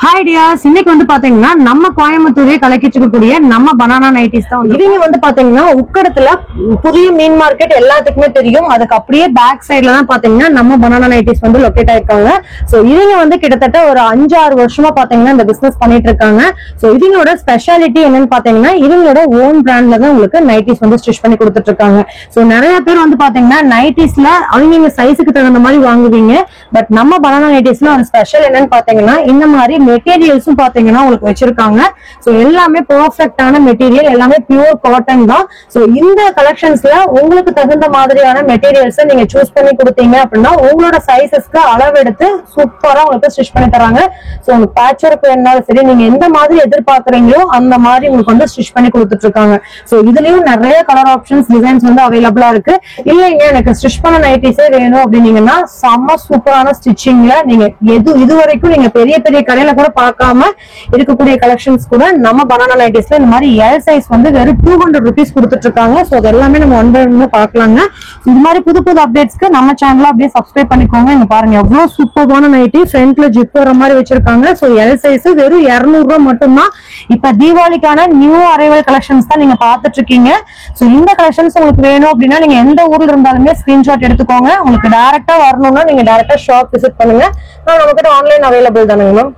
Hi tears, இன்னைக்கு வந்து பாத்தீங்கன்னா நம்ம கோயம்புத்தூரே கலக்கிச்சிருக்கக்கூடிய நம்ம பனானா நைட்டிஸ் தான். இவங்க வந்து பாத்தீங்கன்னா உக்கடத்துல புதிய மீன் மார்க்கெட் எல்லாத்துக்குமே தெரியும். அதுக்கு அப்படியே பேக் சைட்ல தான் பாத்தீங்கன்னா நம்ம பனானா நைட்டிஸ் வந்து லொக்கேட் ஆயிருக்காங்க. சோ இவங்க வந்து கிட்டத்தட்ட ஒரு 5-6 வருஷமா பாத்தீங்கன்னா இந்த பிசினஸ் பண்ணிட்டு இருக்காங்க. சோ இவங்களோட ஸ்பெஷாலிட்டி என்னன்னு பாத்தீங்கன்னா இவங்களோட ஓன் பிராண்ட்ல தான் உங்களுக்கு நைட்டிஸ் வந்து ஸ்டிச் பண்ணி கொடுத்துட்டு இருக்காங்க. சோ நிறைய பேர் வந்து பாத்தீங்கன்னா நைட்டிஸ்ல அவங்க சைஸுக்கு தகுந்த மாதிரி வாங்குவீங்க. பட் நம்ம பனானா நைட்டிஸ்ல ஒரு ஸ்பெஷல் என்னன்னு பாத்தீங்கன்னா இந்த மாதிரி மெட்டீரியல்ஸும் பாத்தீங்கன்னா உங்களுக்கு வச்சிருக்காங்க. சோ எல்லாமே பெர்ஃபெக்ட்டான மெட்டீரியல், எல்லாமே பியூர் காட்டன் தான். சோ இந்த கலெக்ஷன்ஸ்ல உங்களுக்கு தகுந்த மாதிரியான மெட்டீரியல்ஸ் நீங்க சூஸ் பண்ணி கொடுத்தீங்க அப்படின்னா உங்களோட சைஸஸ்க்கு அளவெடுத்து சூப்பரா உங்களுக்கு ஸ்டிச் பண்ணி தராங்க. சோ உங்களுக்கு பேட்ச் ஒர்க் வேணாலும் சரி, நீங்க எந்த மாதிரி எதிர்பார்க்கறீங்களோ அந்த மாதிரி உங்களுக்கு வந்து ஸ்டிச் பண்ணி கொடுத்துட்டு இருக்காங்க. சோ இதுலயும் நிறைய கலர் ஆப்ஷன்ஸ், டிசைன்ஸ் வந்து அவைலபிளா இருக்கு. இல்லைங்க எனக்கு ஸ்டிச் பண்ண நைட்டிஸே வேணும் அப்படின்னீங்கன்னா செம்ம சூப்பரான ஸ்டிச்சிங்ல நீங்க இது வரைக்கும் நீங்க பெரிய பெரிய கடையில கூட பார்க்காம இருக்கக்கூடிய கலெக்ஷன்ஸ் கூட நம்ம பனானா நைட்டிஸ்ல இந்த மாதிரி எல் சைஸ் வந்து வெறும் 200 rupees கொடுத்துட்டு இருக்காங்க. சோ அது எல்லாமே நம்ம ஒன் பை ஒன் பார்க்கலாங்க. இது மாதிரி புது புது அப்டேட்ஸ்க்கு நம்ம சேனல அப்படியே சப்ஸ்கிரைப் பண்ணிக்கோங்க. இங்க பாருங்க எவ்வளவு சூப்பரான நைட்டி, ஃப்ரண்ட்ல ஜிப் வர மாதிரி வச்சிருக்காங்க. சோ எல் சைஸ் வெறும் 200 ரூபாய் மட்டும்தான். இப்ப தீபாவளிக்கான நியூ அரைவல் கலெக்ஷன்ஸ் தான் நீங்க பாத்துட்டு இருக்கீங்க. சோ இந்த கலெக்ஷன்ஸ் உங்களுக்கு வேணும் அப்படின்னா நீங்க எந்த ஊர்ல இருந்தாலுமே ஸ்கிரீன்ஷாட் எடுத்துக்கோங்க. உங்களுக்கு டைரக்டா வரணும்னா நீங்க டைரக்டா ஷாப் விசிட் பண்ணுங்க. நமக்கு ஆன்லைன் அவைலபிள் தானுங்க மேம்.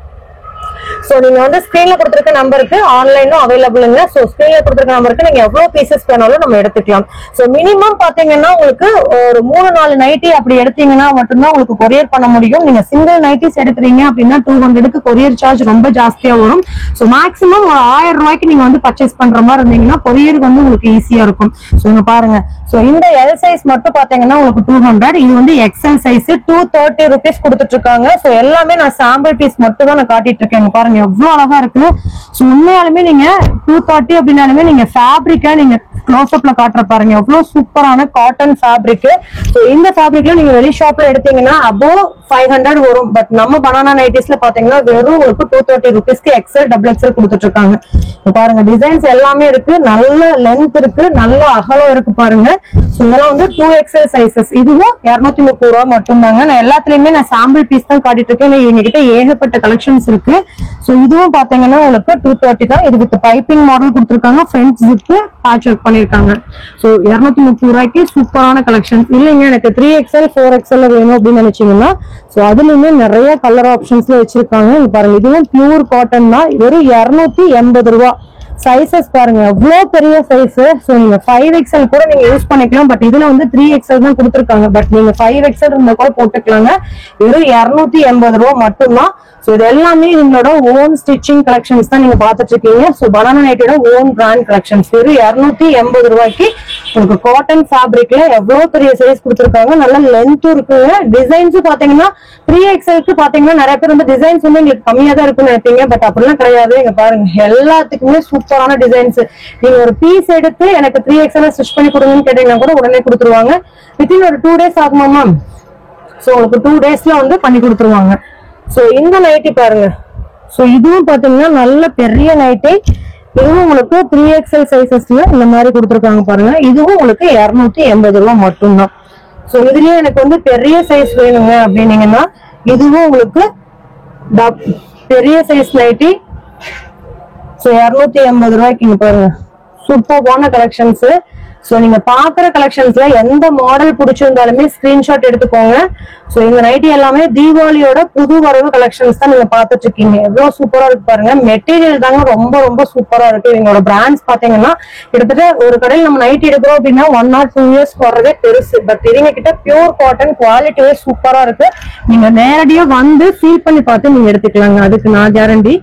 சோ நீங்க வந்து ஸ்கிரீன்ல கொடுத்திருக்க நம்பருக்கு ஆன்லைனும் அவைலபிள்ங்க. சோ ஸ்கிரீன்ல கொடுத்திருக்க நம்பருக்கு நீங்க எவ்வளவு பீசஸ் வேணாலும் நம்ம எடுத்துக்கலாம். சோ மினிமம் பாத்தீங்கன்னா உங்களுக்கு ஒரு 3-4 நைட்டி அப்படி எடுத்தீங்கன்னா மட்டும்தான் உங்களுக்கு கொரியர் பண்ண முடியும். நீங்க சிங்கிள் நைட்டிஸ் எடுக்கிறீங்க அப்படின்னா 200க்கு கொரியர் சார்ஜ் ரொம்ப ஜாஸ்தியா வரும். சோ மேக்ஸிமம் ஒரு 1000 ரூபாய்க்கு நீங்க வந்து பர்ச்சேஸ் பண்ற மாதிரி இருந்தீங்கன்னா கொரியருக்கு வந்து உங்களுக்கு ஈஸியா இருக்கும். சோ இங்க பாருங்க, சோ இந்த எல் சைஸ் மட்டும் பாத்தீங்கன்னா உங்களுக்கு 200. இது வந்து எக்ஸ்எல் சைஸ் 230 rupees கொடுத்துட்டு இருக்காங்க. சோ எல்லாமே நான் சாம்பிள் பீஸ் மட்டும் தான் நான் காட்டிட்டு இருக்கேன். பாருங்க எவ்வளவு அழகா இருக்கு. சோ உண்மையாலுமே நீங்க 230 அப்படின்னாலுமே நீங்க ஃபேப்ரிக்கா நீங்க க்ளோஸ் அப்ல காட்டுற பாருங்க எவ்வளவு சூப்பரான காட்டன் ஃபேப்ரிக். சோ இந்த ஃபேப்ரிக்ல நீங்க வெளி ஷாப்ல எடுத்தீங்கன்னா அபோவ் 500 வரும். பட் நம்ம பனானா நைட்டிஸ்ல பாத்தீங்கன்னா வெறும் உங்களுக்கு 230 rupeesக்கு எக்ஸ்எல் டபுள் எக்ஸ்எல் கொடுத்துட்டு இருக்காங்க. பாருங்க டிசைன்ஸ் எல்லாமே இருக்கு, நல்ல லென்த் இருக்கு, நல்ல அகலம் இருக்கு பாருங்க. சோ இதெல்லாம் வந்து 2XL சைசஸ். இதுவும் 230 ரூபாய் மட்டும்தாங்க. நான் எல்லாத்துலயுமே நான் சாம்பிள் பீஸ் தான் காட்டிட்டு இருக்கேன். எங்க கிட்ட ஏகப்பட்ட கலெக்ஷன்ஸ் இருக்கு. சோ இதுவும் பாத்தீங்கன்னா உங்களுக்கு 230 தான். இது வித் பைப்பிங் மாடல் கொடுத்துருக்காங்க, ஃப்ரண்ட் ஜிப் பேட்ச் ஒர்க் பண்ணிருக்காங்க. சோ 230 ரூபாய்க்கு சூப்பரான கலெக்ஷன். இல்லைங்க எனக்கு 3XL 4XL வேணும் அப்படின்னு நினைச்சீங்கன்னா சோ அதுலயுமே நிறைய கலர் ஆப்ஷன்ஸ்ல வச்சிருக்காங்க. பாருங்க இதுவும் பியூர் காட்டன் தான், வெறும் 280 ரூபாய். சைசஸ் பாருங்க எவ்வளவு பெரிய சைஸ். சோ நீங்க 5XL கூட நீங்க யூஸ் பண்ணிக்கலாம். பட் இதுல வந்து 3XL தான் கொடுத்துருக்காங்க. பட் நீங்க 5XL இருந்தா கூட போட்டுக்கலாங்க. வெறும் 280 ரூபாய் மட்டும்தான். சோ இது எல்லாமே உங்களோட ஓன் ஸ்டிச்சிங் கலெக்ஷன்ஸ் தான் நீங்க பாத்துட்டு இருக்கீங்க. சோ பனானா நைட்டியோட ஓன் பிராண்ட் கலெக்ஷன்ஸ் வெறும் 280 ரூபாய்க்கு உங்களுக்கு காட்டன் ஃபேப்ரிக்ல எவ்வளவு பெரிய சைஸ் கொடுத்துருக்காங்க. நல்ல லென்த்தும் இருக்குங்க. டிசைன்ஸும் பாத்தீங்கன்னா 3XLக்கு பாத்தீங்கன்னா நிறைய பேர் வந்து டிசைன்ஸ் வந்து உங்களுக்கு கம்மியா தான் இருக்குன்னு நினைப்பீங்க. பட் அப்படிலாம் கிடையாது. இங்க பாருங்க எல்லாத்துக்குமே சூப்பரான டிசைன்ஸ். நீங்க ஒரு பீஸ் எடுத்து எனக்கு 3XL ஸ்டிச் பண்ணி கொடுங்கன்னு கேட்டீங்கன்னா கூட உடனே கொடுத்துருவாங்க. வித்தின் ஒரு 2 days ஆகுமா மேம்? சோ உங்களுக்கு 2 daysல வந்து பண்ணி கொடுத்துருவாங்க. சோ இந்த நைட்டி பாருங்க. சோ இதுவும் பாத்தீங்கன்னா நல்ல பெரிய நைட்டி. இதுவும் உங்களுக்கு 3XL சைசஸ்ல இந்த மாதிரி கொடுத்துருக்காங்க பாருங்க. இதுவும் உங்களுக்கு 280 ரூபாய் மட்டும்தான். சோ இதுலயே எனக்கு வந்து பெரிய சைஸ் வேணுங்க அப்படின்னீங்கன்னா இதுவும் உங்களுக்கு பெரிய சைஸ் நைட்டி. சோ 280 ரூபாய்க்கு இங்க பாருங்க சூப்பரான கலெக்ஷன்ஸ். சோ நீங்க பாக்குற கலெக்ஷன்ஸ்ல எந்த மாடல் பிடிச்சிருந்தாலுமே ஸ்கிரீன்ஷாட் எடுத்துக்கோங்க. சோ இந்த நைட்டி எல்லாமே தீபாவளியோட புது வரவு கலெக்ஷன்ஸ் தான் நீங்க பாத்துட்டு இருக்கீங்க. எவ்வளவு சூப்பரா இருக்கு பாருங்க. மெட்டீரியல் தாங்க ரொம்ப ரொம்ப சூப்பரா இருக்கு. இவங்களோட பிராண்ட்ஸ் பாத்தீங்கன்னா கிட்டத்தட்ட ஒரு கடையில் நம்ம நைட்டி எடுக்கிறோம் அப்படின்னா 1 or 2 years வர்றதே பெருசு. பட் இவங்க கிட்ட பியூர் காட்டன் குவாலிட்டியே சூப்பரா இருக்கு. நீங்க நேரடியா வந்து ஃபீல் பண்ணி பார்த்து நீங்க எடுத்துக்கலாங்க, அதுக்கு நான் கேரண்டி.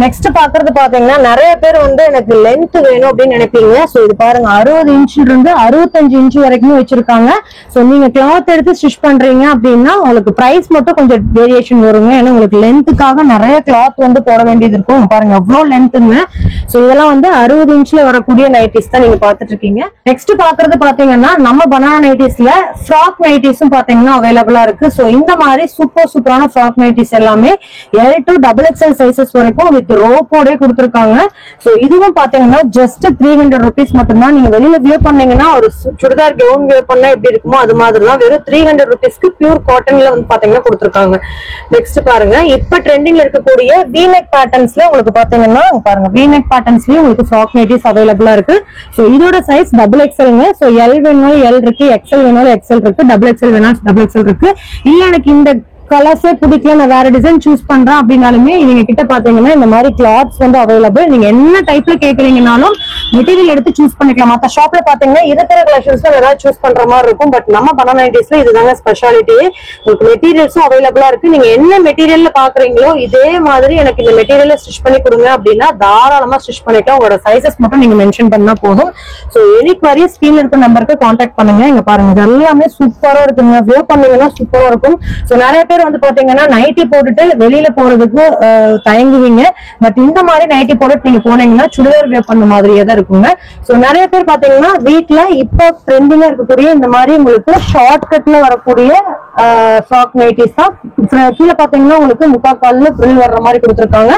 நெக்ஸ்ட் பாக்குறது பாத்தீங்கன்னா நிறைய பேர் வந்து எனக்கு லென்த் வேணும் அப்படின்னு நினைப்பீங்க. சோ இது பாருங்க 60 இன்ச்ல இருந்து 65 இன்ச் வரைக்கும் வச்சிருக்காங்க. சோ நீங்க கிளாத் எடுத்து ஸ்டிச் பண்றீங்க அப்படின்னா உங்களுக்கு பிரைஸ் மட்டும் கொஞ்சம் வேரியேஷன் வருங்க. ஏன்னா உங்களுக்கு லென்த்துக்காக நிறைய கிளாத் வந்து போட வேண்டியது இருக்கும். பாருங்க எவ்வளவு லென்த்துங்க. சோ இதெல்லாம் வந்து 60 இன்ச்ல வரக்கூடிய நைட்டிஸ் தான் நீங்க பாத்துட்டு இருக்கீங்க. நெக்ஸ்ட் பாக்குறது பாத்தீங்கன்னா நம்ம பனானா நைட்டிஸ்ல ஃப்ராக் நைட்டிஸும் பாத்தீங்கன்னா அவைலபிளா இருக்கு. சோ இந்த மாதிரி சூப்பரான ஃப்ராக் நைட்டிஸ் எல்லாமே L to XXL சைசஸ் வரைக்கும் வித் ரோப்போட கொடுத்திருக்காங்க. சோ இதுவும் பாத்தீங்கன்னா ஜஸ்ட் 300 rupees மட்டும்தான். நீங்க வெளியில வியோ வியர் பண்ணீங்கன்னா ஒரு சுடிதார் கவுன் வியர் பண்ணா எப்படி இருக்குமோ அது மாதிரி தான் வெறும் 300 rupeesக்கு பியூர் காட்டன்ல வந்து பாத்தீங்கன்னா கொடுத்துருக்காங்க. நெக்ஸ்ட் பாருங்க, இப்ப ட்ரெண்டிங்ல இருக்கக்கூடிய V-neck பேட்டர்ன்ஸ்ல உங்களுக்கு பாத்தீங்கன்னா பாருங்க, V-neck பேட்டர்ன்ஸ்லயும் உங்களுக்கு ஃப்ராக் நைட்டிஸ் அவைலபிளா இருக்கு. சோ இதோட சைஸ் XXLங்க. சோ L வேணாலும் L இருக்கு, XL வேணாலும் XL இருக்கு, XXL வேணாலும் XXL இருக்கு. இல்ல எனக்கு இந்த கலர்ஸே பிடிக்கல, நான் வேற டிசைன் சூஸ் பண்றேன் அப்படின்னாலுமே நீங்க கிட்ட பாத்தீங்கன்னா இந்த மாதிரி கிளாத்ஸ் வந்து அவைலபிள். நீங்க என்ன டைப்ல கேக்குறீங்கனாலும் மெட்டீரியல் எடுத்து சூஸ் பண்ணிக்கலாம். மத்த ஷாப்ல பாத்தீங்கன்னா இருக்கிற கலெக்ஷன்ஸ் ஏதாவது சூஸ் பண்ற மாதிரி இருக்கும். பட் நம்ம பனானா நைட்டிஸ்ல இதுதாங்க ஸ்பெஷாலிட்டி. உங்களுக்கு மெட்டீரியல்ஸும் அவைலபிளா இருக்கு. நீங்க என்ன மெட்டீரியல்ல பாக்குறீங்களோ இதே மாதிரி எனக்கு இந்த மெட்டீரியல்ல ஸ்டிச் பண்ணி கொடுங்க அப்படின்னா தாராளமா ஸ்டிச் பண்ணிக்கலாம். உங்களோட சைசஸ் மட்டும் நீங்க மென்ஷன் பண்ணா போதும். சோ எனி குவரி ஸ்கிரீன்ல இருக்க நம்பருக்கு கான்டாக்ட் பண்ணுங்க. இங்க பாருங்க, இது எல்லாமே சூப்பரா இருக்குங்க. வியர் பண்ணீங்கன்னா சூப்பரா இருக்கும். சோ நிறைய பேர் வந்து பாத்தீங்கன்னா நைட்டி போட்டுட்டு வெளியில போறதுக்கு தயங்குவீங்க. பட் இந்த மாதிரி நைட்டி போட்டுட்டு நீங்க போனீங்கன்னா சுடிதார் வியர் பண்ண மாதிரியே தான் இருக்குங்க. சோ நிறைய பேர் பாத்தீங்கன்னா வீட்ல இப்ப ட்ரெண்டிங்கா இருக்கக்கூடிய இந்த மாதிரி உங்களுக்கு ஷார்ட் கட்ல வரக்கூடிய ஃப்ராக் நைட்டிஸ் தான். கீழே பாத்தீங்கன்னா உங்களுக்கு முக்காக்கால்ல ஃப்ரில் வர்ற மாதிரி கொடுத்துருக்காங்க.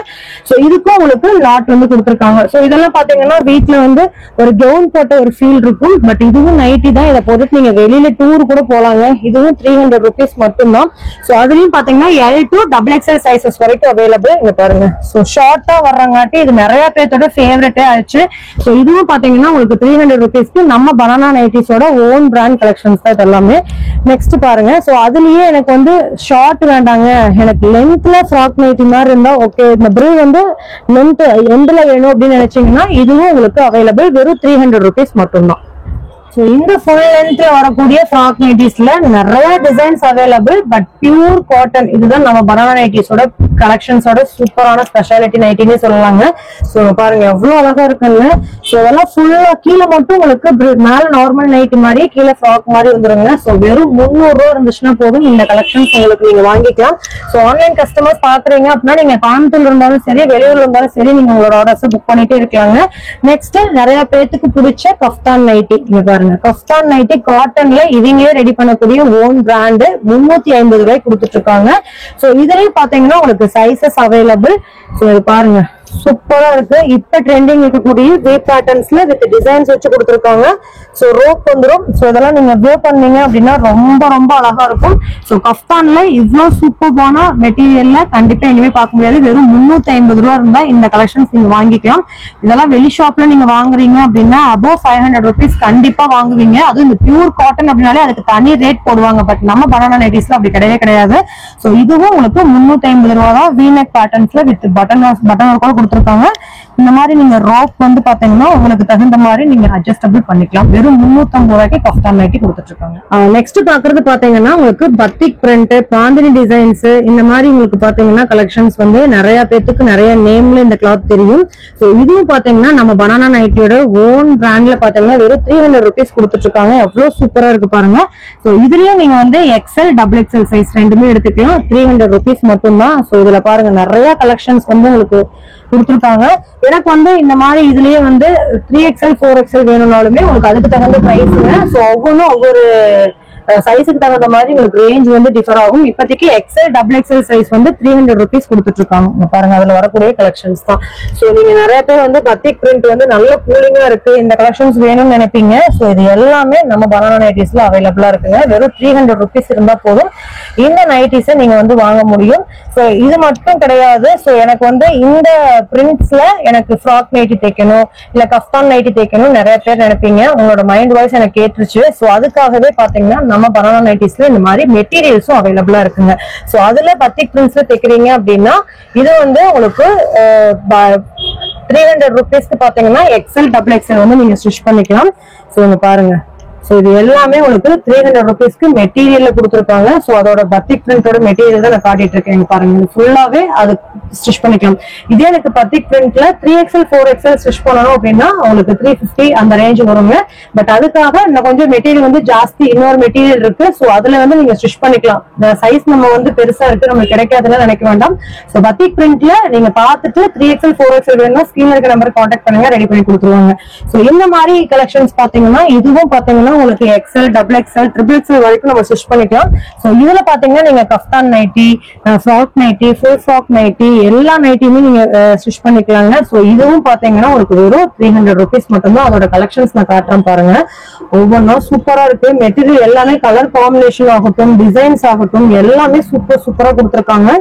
சோ இதுக்கும் உங்களுக்கு லாட் வந்து கொடுத்துருக்காங்க. சோ இதெல்லாம் பாத்தீங்கன்னா வீட்ல வந்து ஒரு கவுன் போட்ட ஒரு ஃபீல் இருக்கும். பட் இதுவும் நைட்டி தான். இதை போட்டுட்டு நீங்க வெளியில டூர் கூட போலாங்க. இதுவும் 300 rupees மட்டும்தான். சோ அதுலயும் பாத்தீங்கன்னா L to XXL சைசஸ் வரைக்கும் அவைலபிள். இங்க பாருங்க, சோ ஷார்ட்டா வர்றங்காட்டி இது நிறைய பேர்த்தோட ஃபேவரட்டே ஆயிடுச்சு. சோ இதுவும் பாத்தீங்கன்னா உங்களுக்கு 300 rupeesக்கு நம்ம பனானா நைட்டிஸோட ஓன் பிராண்ட் கலெக்ஷன்ஸ் தான் இது எல்லாமே. நெக்ஸ்ட் பாருங்க, சோ அதுலயே எனக்கு வந்து ஷார்ட் வேண்டாங்க, எனக்கு லென்த்ல ஃப்ராக் நைட்டி மாதிரி இருந்தா ஓகே, இந்த பிரில் வந்து லென்த் எண்ட்ல வேணும் அப்படின்னு நினைச்சீங்கன்னா இதுவும் உங்களுக்கு அவைலபிள். வெறும் 300 rupees மட்டும்தான். சோ இந்த ஃபுல் லென்த்ல வரக்கூடிய ஃப்ராக் நைட்டிஸ்ல நிறைய designs available. But pure cotton, இதுதான் நம்ம பனானா நைட்டிஸோட கலெக்ஷன்ஸோட சூப்பரான ஸ்பெஷாலிட்டி நைட்டினே சொல்லலாங்க. சோ பாருங்க எவ்வளவு அழகா இருக்குங்க. சோ இதெல்லாம் ஃபுல்லா கீழே மட்டும் உங்களுக்கு மேல நார்மல் நைட்டி மாதிரி கீழே ஃப்ராக் மாதிரி வந்துருங்க. சோ வெறும் 300 ரூபா இருந்துச்சுன்னா போதும் இந்த கலெக்ஷன்ஸ் உங்களுக்கு நீங்க வாங்கிக்கலாம். சோ ஆன்லைன் கஸ்டமர்ஸ் பாக்குறீங்க அப்படின்னா நீங்க கோயம்புத்தூர்ல இருந்தாலும் சரி, வெளியூர்ல இருந்தாலும் சரி, நீங்க உங்களோட ஆர்டர்ஸ் புக் பண்ணிட்டே இருக்கலாங்க. நெக்ஸ்ட் நிறைய பேத்துக்கு பிடிச்ச கஃப்தான் நைட்டி. இங்க பாருங்க, கஃப்தான் நைட்டி காட்டன்ல இவங்களே ரெடி பண்ணக்கூடிய ஓன் பிராண்ட் 350 ரூபாய் கொடுத்துட்டு இருக்காங்க. சோ இதுலயும் பாத்தீங்கன்னா உங்களுக்கு சைசஸ் அவைலபிள். சோ பாருங்க சூப்பரா இருக்கு. இப்ப ட்ரெண்டிங் இருக்கக்கூடிய வே பேட்டர்ன்ஸ்ல வித் டிசைன்ஸ் வச்சு கொடுத்துருக்காங்க. சோ ரோப் வந்துரும். சோ இதெல்லாம் நீங்க வியர் பண்ணீங்க அப்படின்னா ரொம்ப ரொம்ப அழகா இருக்கும். சோ கஃப்தான்ல இவ்வளவு சூப்பரான மெட்டீரியல்ல கண்டிப்பா எங்கேயுமே பார்க்க முடியாது. வெறும் 350 ரூபா இருந்தா இந்த கலெக்ஷன்ஸ் நீங்க வாங்கிக்கலாம். இதெல்லாம் வெளி ஷாப்ல நீங்க வாங்குறீங்க அப்படின்னா above 500 rupees கண்டிப்பா வாங்குவீங்க. அதுவும் இந்த பியூர் காட்டன் அப்படின்னாலே அதுக்கு தனி ரேட் போடுவாங்க. பட் நம்ம பனானா நைட்டிஸ்ல அப்படி கிடையவே கிடையாது. சோ இதுவும் உங்களுக்கு 350 ரூபா தான். V-neck பேட்டர்ன்ஸ்ல வித் பட்டன் கூட கொடுத்துருக்காங்க. இந்த மாதிரி நீங்க ரோப் வந்து பாத்தீங்கன்னா உங்களுக்கு தகுந்த மாதிரி நீங்க அட்ஜஸ்டபிள் பண்ணிக்கலாம். வெறும் 350 ரூபாய்க்கு கஃப்தான் நைட்டி கொடுத்துட்டு இருக்காங்க. நெக்ஸ்ட் பாக்குறது பாத்தீங்கன்னா உங்களுக்கு பத்திக் பிரிண்ட், பாந்தினி டிசைன்ஸ், இந்த மாதிரி உங்களுக்கு பாத்தீங்கன்னா கலெக்ஷன்ஸ் வந்து நிறைய பேத்துக்கு நிறைய நேம்ல இந்த கிளாத் தெரியும். சோ இதுவும் பாத்தீங்கன்னா நம்ம பனானா நைட்டியோட ஓன் பிராண்ட்ல பாத்தீங்கன்னா வெறும் 300 rupees கொடுத்துட்டு இருக்காங்க. எவ்வளவு சூப்பரா இருக்கு பாருங்க. சோ இதுலயும் நீங்க வந்து XL, XXL சைஸ் ரெண்டுமே எடுத்துக்கலாம். 300 rupees மட்டும்தான். சோ இதுல பாருங்க நிறைய கலெக்ஷன்ஸ் வந்து உங்களுக்கு கொடுத்துருக்காங்க. எனக்கு வந்து இந்த மாதிரி இதுலயே வந்து 3XL 4XL வேணும்னாலுமே உங்களுக்கு அதுக்கு தகுந்த பிரைஸ்ங்க. சோ ஒவ்வொன்றும் ஒவ்வொரு சைஸுக்கு தகுந்த மாதிரி உங்களுக்கு ரேஞ்ச் வந்து டிஃபர் ஆகும். இப்போதைக்கு XL, XXL சைஸ் வந்து 300 rupees கொடுத்துட்டு இருக்காங்க. பாருங்க அதுல வரக்கூடிய கலெக்ஷன்ஸ் தான். சோ நீங்க நிறைய பேர் வந்து பத்திக் பிரிண்ட் வந்து நல்ல கூலிங்கா இருக்கு, இந்த கலெக்ஷன்ஸ் வேணும்னு நினைப்பீங்க. சோ இது எல்லாமே நம்ம பனானா நைட்டிஸ்ல அவைலபிளா இருக்குங்க. வெறும் 300 rupees இருந்தா போதும் இந்த நைட்டிஸை நீங்க வந்து வாங்க முடியும். சோ இது மட்டும் கிடையாது. சோ எனக்கு வந்து இந்த பிரிண்ட்ஸ்ல எனக்கு ஃப்ராக் நைட்டி தைக்கணும், இல்ல கஃப்தான் நைட்டி தைக்கணும் நிறைய பேர் நினைப்பீங்க. உங்களோட மைண்ட் வாய்ஸ் எனக்கு கேட்டுருச்சு. சோ அதுக்காகவே பாத்தீங்கன்னா நம்ம பனானா நைட்டிஸ்ல இந்த மாதிரி மெட்டீரியல்ஸும் அவைலபிளா இருக்குங்க. சோ அதுல பத்திக் பிரிண்ட்ஸ்ல தைக்கிறீங்க அப்படின்னா இது வந்து உங்களுக்கு 300 rupeesக்கு பாத்தீங்கன்னா XL, XXL வந்து நீங்க ஸ்டிச் பண்ணிக்கலாம். சோ இங்க பாருங்க, சோ இது எல்லாமே உங்களுக்கு 300 rupeesக்கு மெட்டீரியல்ல கொடுத்துருக்காங்க. சோ அதோட பத்திக் பிரிண்டோட மெட்டீரியல் தான் நான் காட்டிட்டு இருக்கேன். பாருங்க ஃபுல்லாவே அது ஸ்டிச் பண்ணிக்கலாம். இதே எனக்கு பத்திக் பிரிண்ட்ல 3XL 4XL ஸ்டிச் பண்ணணும் அப்படின்னா உங்களுக்கு 350 அந்த ரேஞ்ச் வருங்க. பட் அதுக்காக இன்னும் கொஞ்சம் மெட்டீரியல் வந்து ஜாஸ்தி இன்னொரு மெட்டீரியல் இருக்கு. சோ அதுல வந்து நீங்க ஸ்டிச் பண்ணிக்கலாம். சைஸ் நம்ம வந்து பெருசா இருக்கு நமக்கு கிடைக்காதுன்னு நினைக்க வேண்டாம். சோ பத்திக் பிரிண்ட்ல நீங்க பார்த்துட்டு 3XL 4XL வேணும்னா ஸ்கிரீன்ல இருக்க நம்பர் கான்டாக்ட் பண்ணுங்க, ரெடி பண்ணி கொடுத்துருவாங்க. சோ இந்த மாதிரி கலெக்ஷன்ஸ் பாத்தீங்கன்னா இதுவும் பாத்தீங்கன்னா உங்களுக்கு XL, XXL, XXL வரைக்கும் நம்ம ஸ்டிச் பண்ணிக்கலாம். சோ இதுல பாத்தீங்கன்னா நீங்க kaftan nightie, frock nightie, full frock nightie எல்லா நைட்டியுமே நீங்க ஸ்டிச் பண்ணிக்கலாங்க. சோ இதுவும் பாத்தீங்கன்னா உங்களுக்கு வெறும் 300 rupees மட்டும்தான். அதோட கலெக்ஷன்ஸ் நான் காட்டுறேன் பாருங்க. ஒவ்வொன்றும் சூப்பரா இருக்கு. மெட்டீரியல் எல்லாமே கலர் காம்பினேஷன் ஆகட்டும், டிசைன்ஸ் ஆகட்டும் எல்லாமே சூப்பரா கொடுத்துருக்காங்க.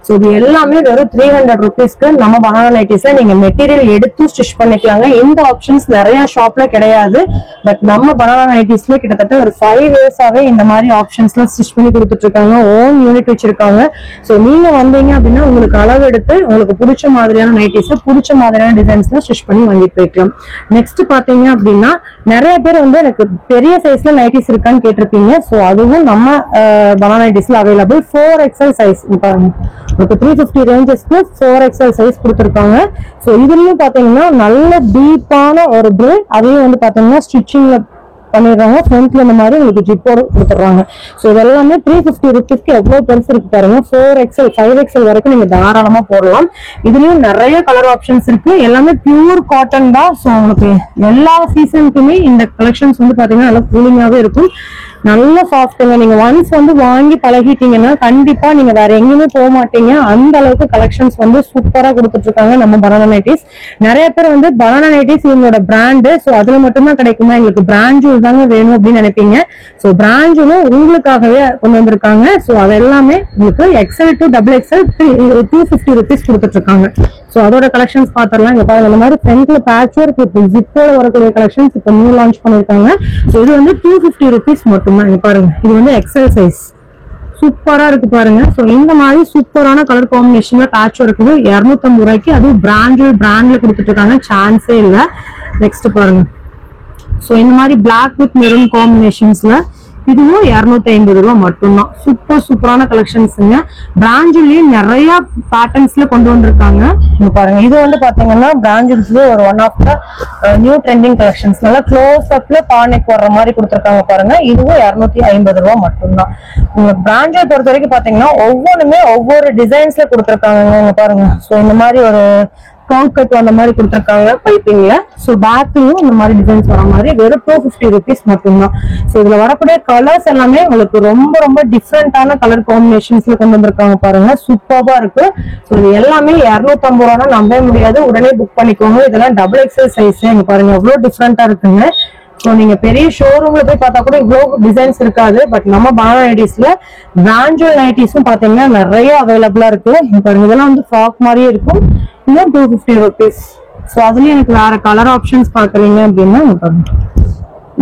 சோ இது எல்லாமே வெறும் 300 rupeesக்கு நம்ம பனானா நைட்டிஸ்ல நீங்க மெட்டீரியல் எடுத்து ஸ்டிச் பண்ணிக்கலாங்க. இந்த ஆப்ஷன்ஸ் நிறைய ஷாப்ல கிடையாது. பட் நம்ம பனானா நைட்டிஸ்ல கிட்டத்தட்ட ஒரு 5 years-ஆவே இந்த மாதிரி ஆப்ஷன்ஸ்லாம் ஸ்டிச் பண்ணி கொடுத்துட்டு இருக்காங்க. ஓன் யூனிட் வச்சிருக்காங்க. சோ நீங்க வந்தீங்க அப்படின்னா உங்களுக்கு அளவு எடுத்து உங்களுக்கு பிடிச்ச மாதிரியான நைட்டிஸ், பிடிச்ச மாதிரியான டிசைன்ஸ்ல ஸ்டிச் பண்ணி வாங்கிட்டு போய்க்கலாம். நெக்ஸ்ட் பாத்தீங்க அப்படின்னா நிறைய பேர் வந்து எனக்கு பெரிய சைஸ்ல நைட்டிஸ் இருக்கான்னு கேட்டிருப்பீங்க. சோ அதுவும் நம்ம பனானா நைட்டிஸ்ல அவைலபிள். 4XL சைஸ் பாருங்க. 350 ரேஞ்சஸ்க்கு 4XL சைஸ் கொடுத்துருக்காங்க. சோ இதுலயும் பாத்தீங்கன்னா நல்ல டீப்பான ஒரு பிரில், அதையும் வந்து பாத்தீங்கன்னா ஸ்டிச்சிங்ல பண்ணிடுறாங்க. ஃப்ரண்ட்ல இந்த மாதிரி உங்களுக்கு ஜிப்போட கொடுத்துறாங்க. சோ இதெல்லாமே 350 rupeesக்கு எவ்வளவு பெருசு இருக்கு பாருங்க. 4XL, 5XL வரைக்கும் நீங்க தாராளமா போடலாம். இதுலயும் நிறைய கலர் ஆப்ஷன்ஸ் இருக்கு. எல்லாமே பியூர் காட்டன் தான். சோ உங்களுக்கு எல்லா சீசனுக்குமே இந்த கலெக்ஷன்ஸ் வந்து பாத்தீங்கன்னா நல்லா கூலிங்காவே இருக்கும். நல்ல சாஃப்ட்ங்க. நீங்க ஒன்ஸ் வந்து வாங்கி பழகிட்டீங்கன்னா கண்டிப்பா நீங்க வேற எங்கேயுமே போக மாட்டீங்க. அந்த அளவுக்கு கலெக்ஷன்ஸ் வந்து சூப்பரா கொடுத்துட்டு இருக்காங்க நம்ம பனானா நைட்டிஸ். நிறைய பேர் வந்து பனானா நைட்டிஸ் இவங்களோட பிராண்டு, சோ அதுல மட்டும்தான் கிடைக்குமா, எங்களுக்கு பிராண்ட் ஜூல் தாங்க வேணும் அப்படின்னு நினைப்பீங்க. சோ பிராண்ட் ஜூலும் உங்களுக்காகவே கொண்டு வந்திருக்காங்க. சோ அது எல்லாமே உங்களுக்கு XL to XXL 250 rupees கொடுத்துட்டு இருக்காங்க. சோ அதோட கலெக்ஷன்ஸ் பாத்திரலாம். இங்க பாருங்க, இந்த மாதிரி ஃப்ரண்ட்ல பேட்ச் ஒர்க் ஜிப்போட வரக்கூடிய கலெக்ஷன்ஸ் இப்ப நியூ லான்ச் பண்ணிருக்காங்க. சோ இது வந்து 250 rupees மட்டும். இங்க பாருங்க, இது வந்து XL சைஸ் சூப்பரா இருக்கு பாருங்க. சோ இந்த மாதிரி சூப்பரான கலர் காம்பினேஷன்ல பேட்ச் ஒர்க் 250 ரூபாய்க்கு, அதுவும் பிராண்ட்ல கொடுத்துட்டு இருக்காங்க. சான்ஸே இல்ல. நெக்ஸ்ட் பாருங்க. சோ இந்த மாதிரி பிளாக் வித் மெரூன் காம்பினேஷன்ஸ்ல இதுவும் 250 ரூபாய் மட்டும்தான். சூப்பரான கலெக்ஷன்ஸ்ங்க. பிராண்ட்லயே நிறைய பேட்டர்ன்ஸ்ல கொண்டு வந்திருக்காங்க. பாருங்க, இது வந்து பாத்தீங்கன்னா பிராண்ட்ஸ்ல ஒரு one of the new trending collections. நல்லா க்ளோஸ் அப்ல பானைக்கு வர்ற மாதிரி கொடுத்துருக்காங்க பாருங்க. இதுவும் 250 ரூபாய் மட்டும்தான். உங்களுக்கு பிராண்டை பொறுத்த வரைக்கும் பாத்தீங்கன்னா ஒவ்வொன்றுமே ஒவ்வொரு டிசைன்ஸ்ல கொடுத்துருக்காங்க பாருங்க. சோ இந்த மாதிரி ஒரு கட் அந்த மாதிரி கொடுத்துருக்காங்க பைப்பிங்ல. சோ பேக்லயும் இந்த மாதிரி டிசைன்ஸ் வர மாதிரி வெறும் 250 rupees மட்டும்தான். சோ இதுல வரக்கூடிய கலர்ஸ் எல்லாமே உங்களுக்கு ரொம்ப டிஃப்ரெண்டான கலர் காம்பினேஷன்ஸ்ல கொண்டு வந்திருக்காங்க பாருங்க. சூப்பரா இருக்கு. சோ இது எல்லாமே 250 ரூபாய்னா நம்பவே முடியாது. உடனே புக் பண்ணிக்கோங்க. இதெல்லாம் XXL சைஸ். இங்க பாருங்க எவ்வளவு டிஃப்ரெண்டா இருக்குங்க. சோ நீங்க பெரிய ஷோரூம்ல போய் பார்த்தா கூட இவ்வளவு டிசைன்ஸ் இருக்காது. பட் நம்ம பனானா நைட்டிஸ்ல பிராண்டட் நைட்டிஸும் பாத்தீங்கன்னா நிறைய அவைலபிளா இருக்கு. பாருங்க, இதெல்லாம் வந்து ஃப்ராக் மாதிரியே இருக்கும். இன்னும் 250 rupees. சோ அதுலயும் எனக்கு வேற கலர் ஆப்ஷன்ஸ் பாக்குறீங்க அப்படின்னா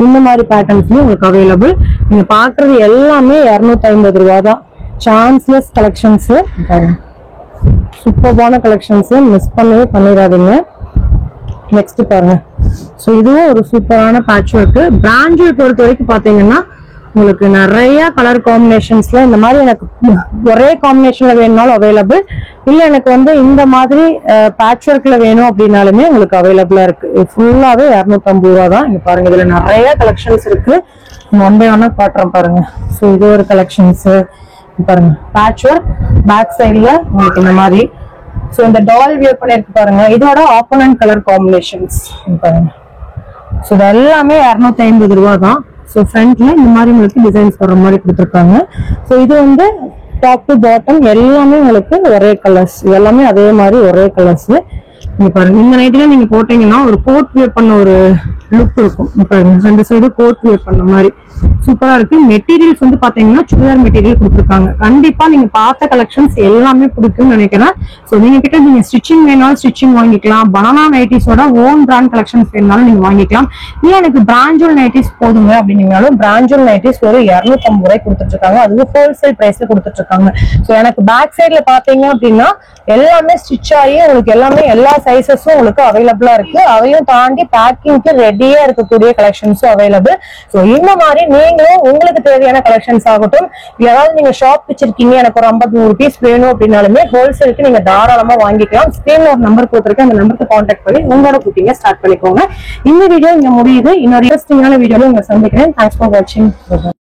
இந்த மாதிரி பேட்டர்ன்ஸ்லயும் உங்களுக்கு அவைலபிள். நீங்க பாக்குறது எல்லாமே 250 ரூபாய் தான். Chanceless collections. சூப்பரான கலெக்ஷன்ஸ், மிஸ் பண்ணவே பண்ணிடாதீங்க. நெக்ஸ்ட் பாருங்க. சோ இதுவும் ஒரு சூப்பரான பேட்ச் ஒர்க். பிராண்ட் பொறுத்த வரைக்கும் பாத்தீங்கன்னா உங்களுக்கு நிறைய கலர் காம்பினேஷன்ஸ்ல இந்த மாதிரி எனக்கு ஒரே காம்பினேஷன்ல வேணும்னாலும் அவைலபிள். இல்ல எனக்கு வந்து இந்த மாதிரி பேட்ச் ஒர்க்ல வேணும் அப்படின்னாலுமே உங்களுக்கு அவைலபிளா இருக்கு. ஃபுல்லாவே 250 ரூபாய் தான். இங்க பாருங்க, இதுல நிறைய கலெக்ஷன்ஸ் இருக்கு. ஒன் பை ஒன்னா காட்டுறேன் பாருங்க. சோ இது ஒரு கலெக்ஷன்ஸ் பாருங்க. பேட்ச் ஒர்க் பேக் சைட்ல உங்களுக்கு இந்த மாதிரி. சோ இந்த டால் வியர் பண்ணிருக்கு பாருங்க. இதோட ஆப்போனன்ட் கலர் காம்பினேஷன்ஸ் பாருங்க. சோ இது எல்லாமே 250 ரூபாய் தான். சோ ஃப்ரண்ட்ல இந்த மாதிரி உங்களுக்கு டிசைன்ஸ் வர மாதிரி கொடுத்துருக்காங்க. சோ இது வந்து டாப் டு பாட்டம் எல்லாமே உங்களுக்கு ஒரே கலர்ஸ். எல்லாமே அதே மாதிரி ஒரே கலர்ஸ். நீங்க பாருங்க, இந்த நைட்ல நீங்க போட்டீங்கன்னா ஒரு கோட் வியர் பண்ண ஒரு லுக் இருக்கும். பாருங்க, ரெண்டு சைடு கோட் வியர் பண்ண மாதிரி சூப்பரா இருக்கு. மெட்டீரியல்ஸ் வந்து பாத்தீங்கன்னா சுடிதார் மெட்டீரியல் கொடுத்துருக்காங்க. கண்டிப்பா நீங்க பார்த்த கலெக்ஷன்ஸ் எல்லாமே பிடிக்கும்னு நினைக்கிறேன். சோ நீங்க கிட்ட நீங்க ஸ்டிச்சிங் வேணாலும் ஸ்டிச்சிங் வாங்கிக்கலாம். பனானா நைட்டிஸோட ஓன் பிராண்ட் கலெக்ஷன்ஸ் வேணாலும் நீங்க வாங்கிக்கலாம். இல்ல எனக்கு பிராண்டல் நைட்டிஸ் போதுங்க அப்படின்னாலும் பிராண்டல் நைட்டிஸ் ஒரு 250 ரூபாய் கொடுத்துட்டு இருக்காங்க. அதுவும் ஹோல்சேல் பிரைஸ்ல கொடுத்துட்டு இருக்காங்க. சோ எனக்கு பேக் சைட்ல பாத்தீங்க அப்படின்னா எல்லாமே ஸ்டிச் ஆகி உங்களுக்கு எல்லாமே எல்லா சைசஸும் உங்களுக்கு அவைலபிளா இருக்கு. அதையும் தாண்டி பேக்கிங்க்கு ரெடியா இருக்கக்கூடிய கலெக்ஷன்ஸும் அவைலபிள். சோ இந்த மாதிரி நீங்களும் உங்களுக்கு தேவையான கலெக்ஷன்ஸ் ஆகட்டும், ஏதாவது நீங்க ஷாப் வச்சிருக்கீங்க, எனக்கு ஒரு 50 பீஸ் வேணும் அப்படின்னாலுமே ஹோல்சேலுக்கு நீங்க தாராளமா வாங்கிக்கலாம். ஸ்கிரீன்ல ஒரு நம்பர் கொடுத்துருக்கேன். அந்த நம்பருக்கு கான்டாக்ட் பண்ணி உங்களோட புக்கிங்க ஸ்டார்ட் பண்ணிக்கோங்க. இந்த வீடியோ இங்க முடியுது. இன்னொரு இன்ட்ரெஸ்டிங்கான வீடியோல உங்களை சந்திக்கிறேன். தேங்க்ஸ் ஃபார் வாட்சிங்.